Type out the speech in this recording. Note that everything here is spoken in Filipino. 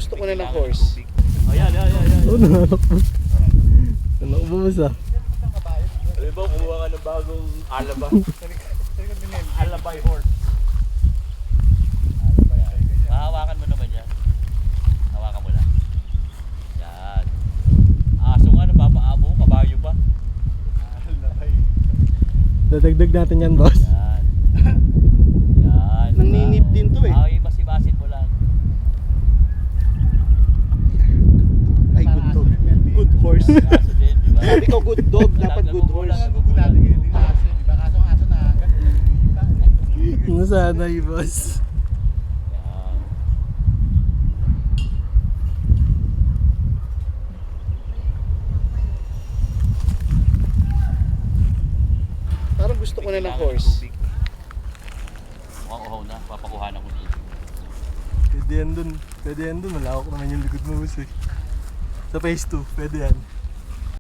gusto ko na ng horse. Oh, yan. Oo, nanakbo. Nanakbo mo sa. Alam ba, kumuha ka ng bagong alaba. Alabay horse. Hawakan mo naman yan. Hawakan mo lang. Yan. Aso nga, napapaamo, kabayo pa. Alabay. Dadagdag natin yan, boss. Yan. Yan. Nanginip din to eh. Okay, basibasin mo lang. Ay, good dog. Good horse. Aso din, di ba? Sabi ko good dog, dapat good horse. Nasanay, boss. Yan. Parang gusto ko na ng horse. Mukhang uhaw na, papakuhanan ko dito. Pwede yan dun. Pwede yan dun. Malawak naman yung likod mo, boss eh. Sa phase 2, pwede yan.